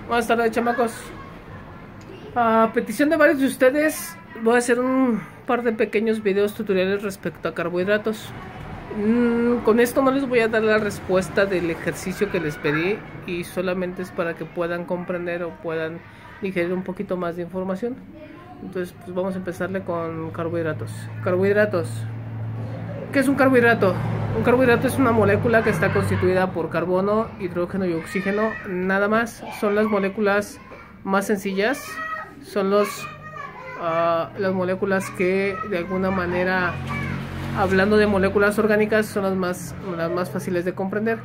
Buenas tardes, chamacos. A petición de varios de ustedes, voy a hacer un par de pequeños videos tutoriales respecto a carbohidratos. Con esto no les voy a dar la respuesta del ejercicio que les pedí, y solamente es para que puedan comprender o puedan digerir un poquito más de información. Entonces, pues vamos a empezarle con carbohidratos. Carbohidratos. ¿Qué es un carbohidrato? Un carbohidrato es una molécula que está constituida por carbono, hidrógeno y oxígeno. Nada más. Son las moléculas más sencillas. Son las moléculas que de alguna manera, hablando de moléculas orgánicas, son las más fáciles de comprender.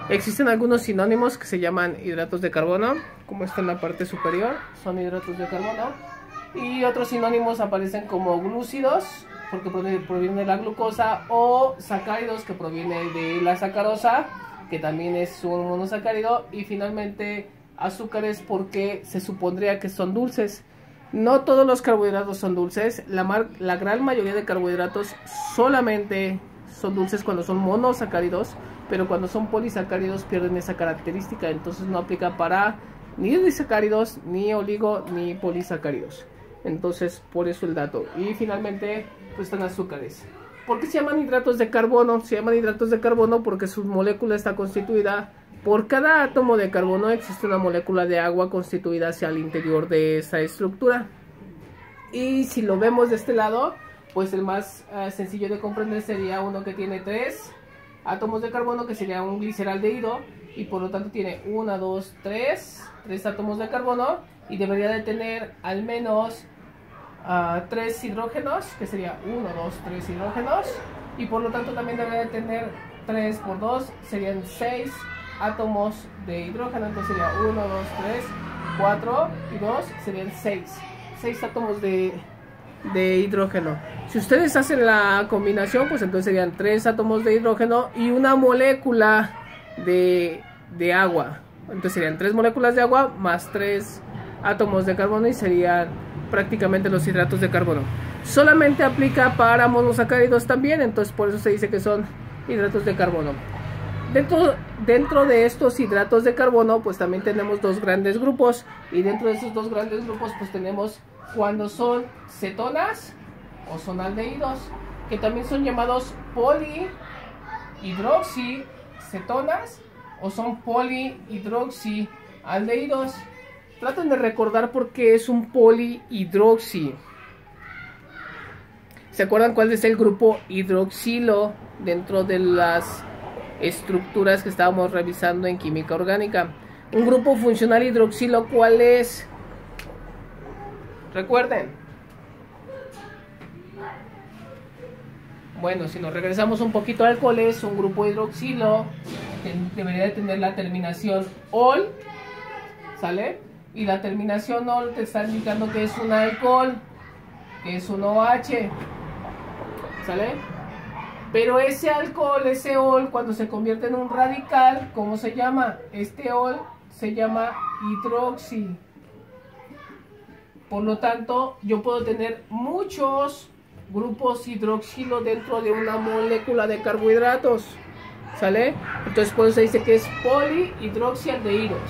Existen algunos sinónimos que se llaman hidratos de carbono, como está en la parte superior, son hidratos de carbono. Y otros sinónimos aparecen como glúcidos, porque proviene de la glucosa, o sacáridos, que proviene de la sacarosa, que también es un monosacárido, y finalmente azúcares, porque se supondría que son dulces. No todos los carbohidratos son dulces. La gran mayoría de carbohidratos solamente son dulces cuando son monosacáridos, pero cuando son polisacáridos pierden esa característica, entonces no aplica para ni disacáridos, ni oligo, ni polisacáridos. Entonces, por eso el dato. Y finalmente, pues están azúcares. ¿Por qué se llaman hidratos de carbono? Se llaman hidratos de carbono porque su molécula está constituida. Por cada átomo de carbono existe una molécula de agua constituida hacia el interior de esa estructura. Y si lo vemos de este lado, pues el más sencillo de comprender sería uno que tiene 3 átomos de carbono, que sería un gliceraldehído, y por lo tanto tiene 1, 2, 3 átomos de carbono, y debería de tener al menos 3 hidrógenos, que sería 1, 2, 3 hidrógenos, y por lo tanto también debería de tener 3 por 2, serían 6 átomos de hidrógeno. Entonces sería 1, 2, 3, 4 y 2, serían 6 átomos de hidrógeno. Si ustedes hacen la combinación, pues entonces serían 3 átomos de hidrógeno y una molécula de agua. Entonces serían 3 moléculas de agua más 3 átomos de carbono, y serían prácticamente los hidratos de carbono. Solamente aplica para monosacáridos también, entonces por eso se dice que son hidratos de carbono. Dentro de estos hidratos de carbono, pues también tenemos dos grandes grupos, y dentro de esos dos grandes grupos pues tenemos cuando son cetonas o son aldehídos, que también son llamados polihidroxicetonas o son polihidroxialdehídos. Traten de recordar por qué es un polihidroxi. ¿Se acuerdan cuál es el grupo hidroxilo dentro de las estructuras que estábamos revisando en química orgánica? Un grupo funcional hidroxilo, ¿cuál es? Recuerden. Bueno, si nos regresamos un poquito al alcohol, es un grupo hidroxilo, debería de tener la terminación ol, ¿sale? Y la terminación ol te está indicando que es un alcohol, que es un OH, ¿sale? Pero ese alcohol, ese ol, cuando se convierte en un radical, ¿cómo se llama? Este ol se llama hidroxi. Por lo tanto, yo puedo tener muchos grupos hidroxilo dentro de una molécula de carbohidratos, ¿sale? Entonces por eso se dice que es polihidroxialdehídos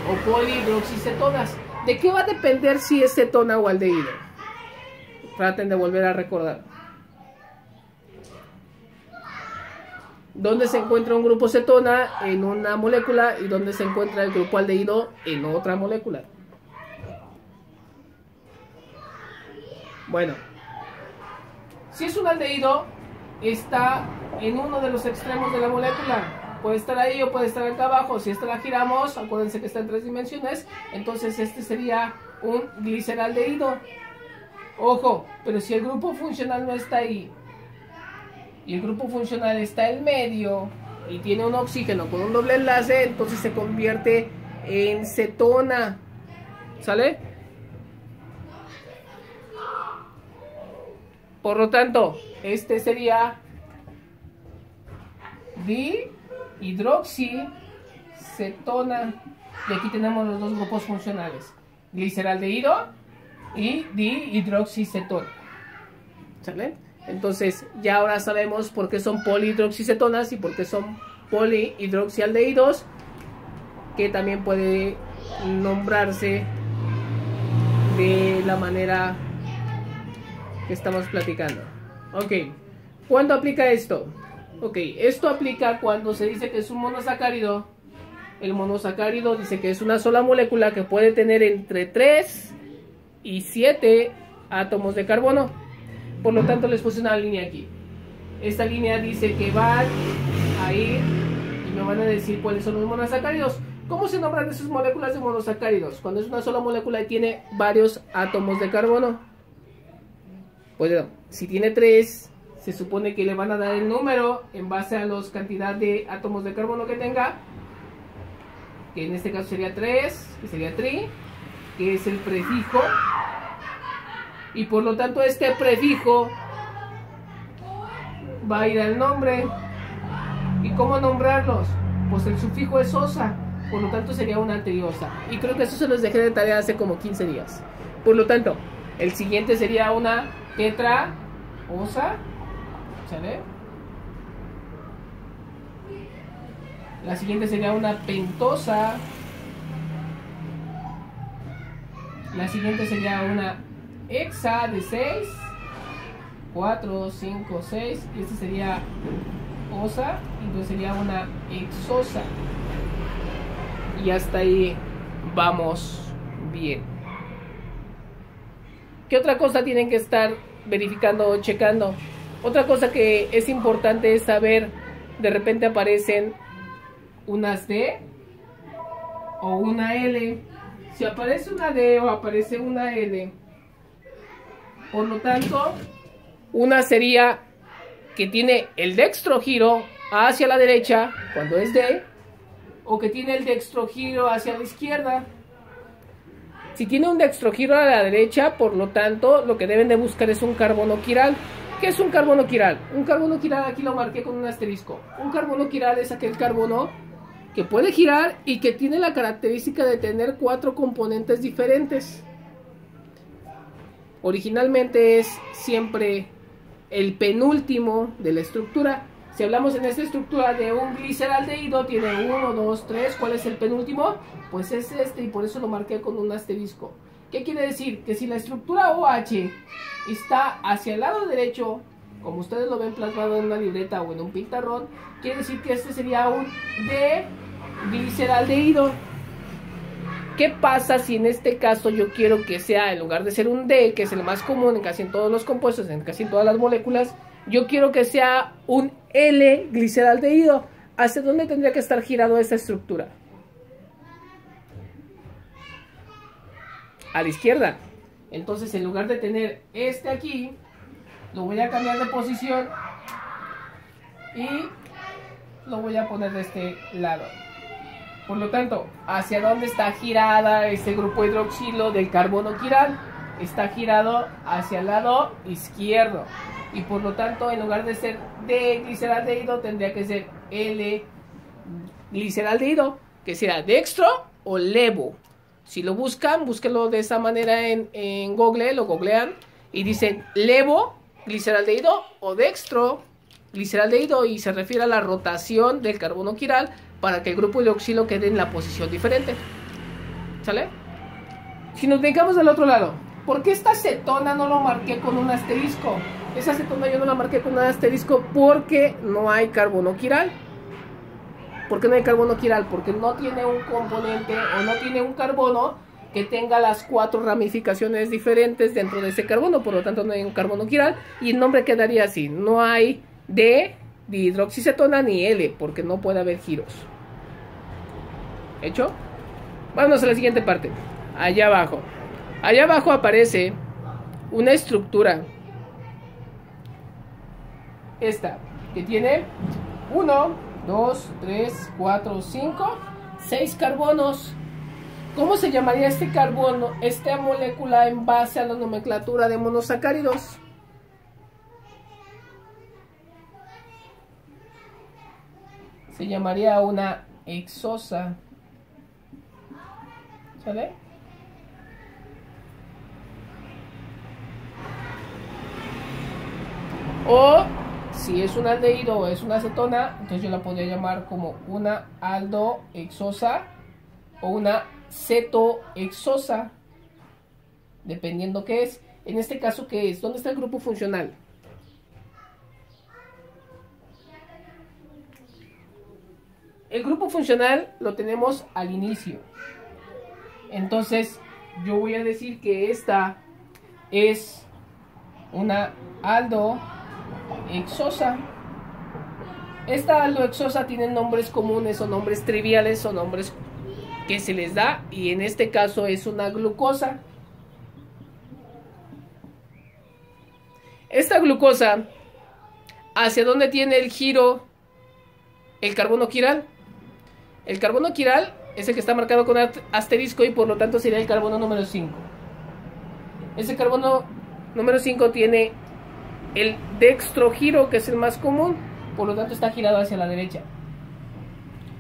o polihidroxicetonas. ¿De qué va a depender si es cetona o aldehído? Traten de volver a recordar. ¿Dónde se encuentra un grupo cetona? En una molécula. ¿Y dónde se encuentra el grupo aldehído? En otra molécula. Bueno, si es un aldehído, está en uno de los extremos de la molécula. Puede estar ahí o puede estar acá abajo. Si esta la giramos, acuérdense que está en 3 dimensiones, entonces este sería un gliceraldehído. Ojo, pero si el grupo funcional no está ahí, y el grupo funcional está en medio, y tiene un oxígeno con un doble enlace, entonces se convierte en cetona, ¿sale? Por lo tanto, este sería dihidroxicetona. Y aquí tenemos los dos grupos funcionales, gliceraldehído y dihidroxicetona, ¿sale? Entonces, ya ahora sabemos por qué son polihidroxicetonas y por qué son polihidroxialdehídos, que también puede nombrarse de la manera que estamos platicando. Ok, ¿cuándo aplica esto? Ok, esto aplica cuando se dice que es un monosacárido. El monosacárido dice que es una sola molécula que puede tener entre 3 y 7 átomos de carbono. Por lo tanto, les puse una línea aquí. Esta línea dice que van a ir y me van a decir cuáles son los monosacáridos. ¿Cómo se nombran esas moléculas de monosacáridos? Cuando es una sola molécula y tiene varios átomos de carbono. Pues si tiene 3, se supone que le van a dar el número en base a la cantidad de átomos de carbono que tenga. Que en este caso sería 3, que sería tri, que es el prefijo. Y por lo tanto este prefijo va a ir al nombre. ¿Y cómo nombrarlos? Pues el sufijo es osa. Por lo tanto sería una anteriosa. Y creo que eso se los dejé de tarea hace como 15 días. Por lo tanto, el siguiente sería una tetraosa. ¿Sale? La siguiente sería una pentosa. La siguiente sería una hexa de 6. 4, 5, 6. Y esta sería osa. Entonces sería una hexosa. Y hasta ahí vamos bien. ¿Qué otra cosa tienen que estar verificando o checando? Otra cosa que es importante es saber, de repente aparecen unas D o una L. Si aparece una D o aparece una L, por lo tanto, una sería que tiene el dextrogiro hacia la derecha cuando es D, o que tiene el dextrogiro hacia la izquierda. Si tiene un dextrogiro a la derecha, por lo tanto, lo que deben de buscar es un carbono quiral. ¿Qué es un carbono quiral? Un carbono quiral, aquí lo marqué con un asterisco. Un carbono quiral es aquel carbono que puede girar y que tiene la característica de tener 4 componentes diferentes. Originalmente es siempre el penúltimo de la estructura. Si hablamos en esta estructura de un gliceraldehído, tiene 1, 2, 3. ¿Cuál es el penúltimo? Pues es este, y por eso lo marqué con un asterisco. ¿Qué quiere decir? Que si la estructura OH está hacia el lado derecho, como ustedes lo ven plasmado en una libreta o en un pizarrón, quiere decir que este sería un D-gliceraldehído. ¿Qué pasa si en este caso yo quiero que sea, en lugar de ser un D, que es el más común en casi en todos los compuestos, en casi en todas las moléculas, yo quiero que sea un L-gliceraldehído? ¿Hacia dónde tendría que estar girado esta estructura? A la izquierda. Entonces, en lugar de tener este aquí, lo voy a cambiar de posición y lo voy a poner de este lado. Por lo tanto, ¿hacia dónde está girada este grupo hidroxilo del carbono quiral? Está girado hacia el lado izquierdo. Y por lo tanto, en lugar de ser D-gliceraldehído, tendría que ser L-gliceraldehído, que será dextro o levo. Si lo buscan, búsquenlo de esa manera en Google, lo googlean y dicen levo gliceraldehído o dextro gliceraldehído, y se refiere a la rotación del carbono quiral para que el grupo hidroxilo quede en la posición diferente. ¿Sale? Si nos dedicamos al otro lado, ¿por qué esta cetona no lo marqué con un asterisco? Esa cetona yo no la marqué con un asterisco porque no hay carbono quiral. ¿Por qué no hay carbono quiral? Porque no tiene un componente o no tiene un carbono que tenga las 4 ramificaciones diferentes dentro de ese carbono. Por lo tanto, no hay un carbono quiral y el nombre quedaría así. No hay D de hidroxicetona ni L, porque no puede haber giros. ¿Hecho? Vámonos a la siguiente parte. Allá abajo. Allá abajo aparece una estructura. Esta, que tiene 1, 2, 3, 4, 5, 6 carbonos. ¿Cómo se llamaría este carbono, esta molécula en base a la nomenclatura de monosacáridos? Se llamaría una hexosa. ¿Sale? O si es un aldehído o es una acetona, entonces yo la podría llamar como una aldohexosa o una cetohexosa, dependiendo qué es. En este caso, ¿qué es? ¿Dónde está el grupo funcional? El grupo funcional lo tenemos al inicio. Entonces, yo voy a decir que esta es una aldohexosa. Esta aldohexosa tiene nombres comunes o nombres triviales o nombres que se les da, y en este caso es una glucosa. Esta glucosa, ¿hacia dónde tiene el giro el carbono quiral? El carbono quiral es el que está marcado con asterisco y por lo tanto sería el carbono número 5. Ese carbono número 5 tiene el dextrogiro, que es el más común, por lo tanto está girado hacia la derecha.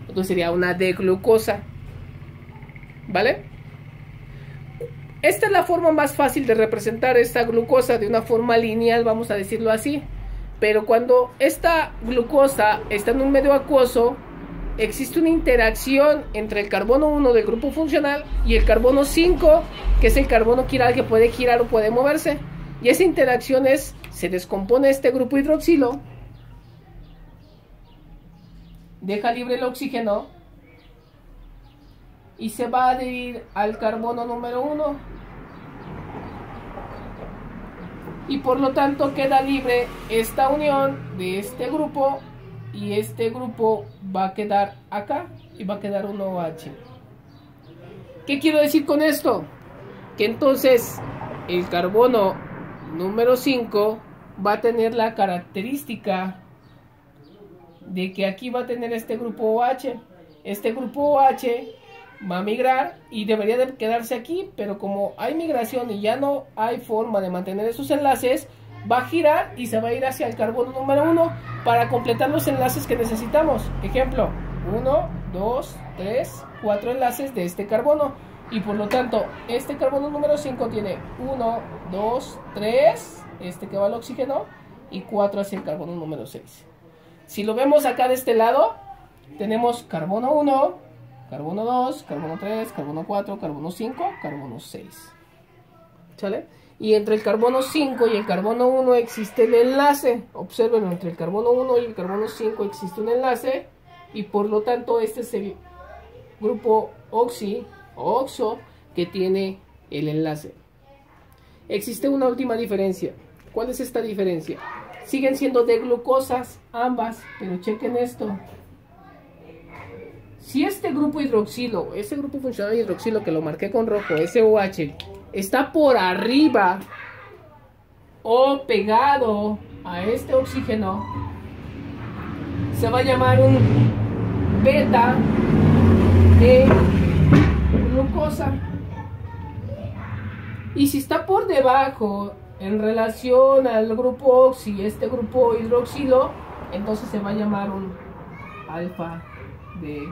Entonces sería una D-glucosa. ¿Vale? Esta es la forma más fácil de representar esta glucosa, de una forma lineal, vamos a decirlo así. Pero cuando esta glucosa está en un medio acuoso, existe una interacción entre el carbono 1 del grupo funcional y el carbono 5, que es el carbono quiral que puede girar o puede moverse. Y esa interacción es, se descompone este grupo hidroxilo, deja libre el oxígeno y se va a adherir al carbono número 1. Y por lo tanto queda libre esta unión de este grupo, y este grupo va a quedar acá y va a quedar un OH. ¿Qué quiero decir con esto? Que entonces el carbono número 5 va a tener la característica de que aquí va a tener este grupo OH. Este grupo OH va a migrar y debería de quedarse aquí, pero como hay migración y ya no hay forma de mantener esos enlaces, va a girar y se va a ir hacia el carbono número 1 para completar los enlaces que necesitamos. Ejemplo, 1, 2, 3, 4 enlaces de este carbono, y por lo tanto este carbono número 5 tiene 1, 2, 3, este que va al oxígeno, y 4 hacia el carbono número 6. Si lo vemos acá de este lado, tenemos carbono 1, carbono 2, carbono 3, carbono 4, carbono 5, carbono 6. ¿Sale? Y entre el carbono 5 y el carbono 1 existe el enlace. Observen, entre el carbono 1 y el carbono 5 existe un enlace. Y por lo tanto este es el grupo oxi o oxo que tiene el enlace. Existe una última diferencia. ¿Cuál es esta diferencia? Siguen siendo de glucosas ambas, pero chequen esto. Si este grupo hidroxilo, ese grupo funcional de hidroxilo que lo marqué con rojo, SOH, está por arriba o pegado a este oxígeno, se va a llamar un beta de glucosa. Y si está por debajo en relación al grupo oxi, este grupo hidroxilo, entonces se va a llamar un alfa de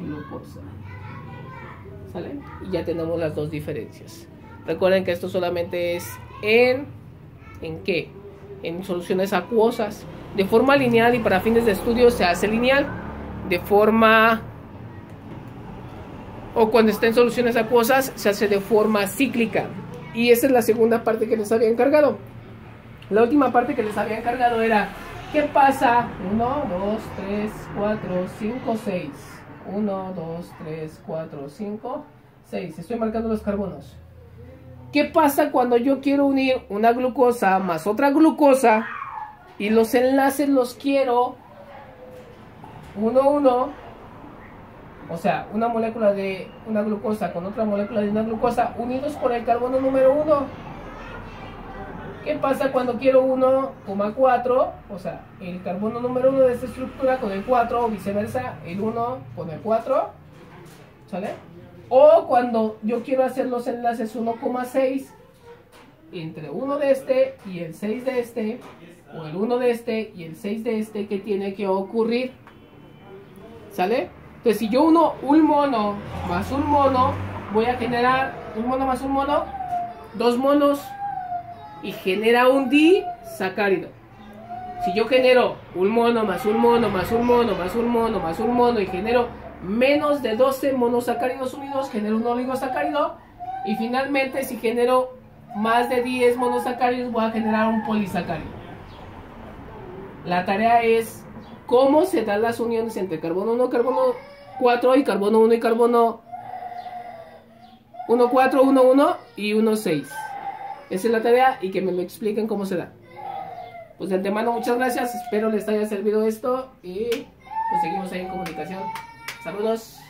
glucosa. ¿Sale? Y ya tenemos las dos diferencias. Recuerden que esto solamente es ¿en qué? En soluciones acuosas. De forma lineal y para fines de estudio se hace lineal. De forma, o cuando está en soluciones acuosas, se hace de forma cíclica. Y esa es la segunda parte que les había encargado. La última parte que les había encargado era ¿qué pasa? 1, 2, 3, 4, 5, 6. 1, 2, 3, 4, 5, 6. Estoy marcando los carbonos. ¿Qué pasa cuando yo quiero unir una glucosa más otra glucosa y los enlaces los quiero 1, 1? O sea, una molécula de una glucosa con otra molécula de una glucosa unidos por el carbono número 1. ¿Qué pasa cuando quiero 1,4? O sea, el carbono número 1 de esta estructura con el 4 o viceversa, el 1 con el 4. ¿Sale? O cuando yo quiero hacer los enlaces 1,6 entre 1 de este y el 6 de este, o el 1 de este y el 6 de este, ¿qué tiene que ocurrir? ¿Sale? Entonces, si yo uno un mono más un mono, voy a generar un mono más un mono, dos monos, y genera un disacárido. Si yo genero un mono más un mono más un mono más un mono más un mono y genero menos de 12 monosacáridos unidos genero un oligosacárido. Y finalmente, si genero más de 10 monosacáridos, voy a generar un polisacárido. La tarea es cómo se dan las uniones entre carbono 1, carbono 4 y carbono 1 y carbono 1, 4, 1, 1 y 1, 6. Esa es la tarea y que me lo expliquen cómo se da. Pues de antemano, muchas gracias. Espero les haya servido esto y pues seguimos ahí en comunicación. Saludos.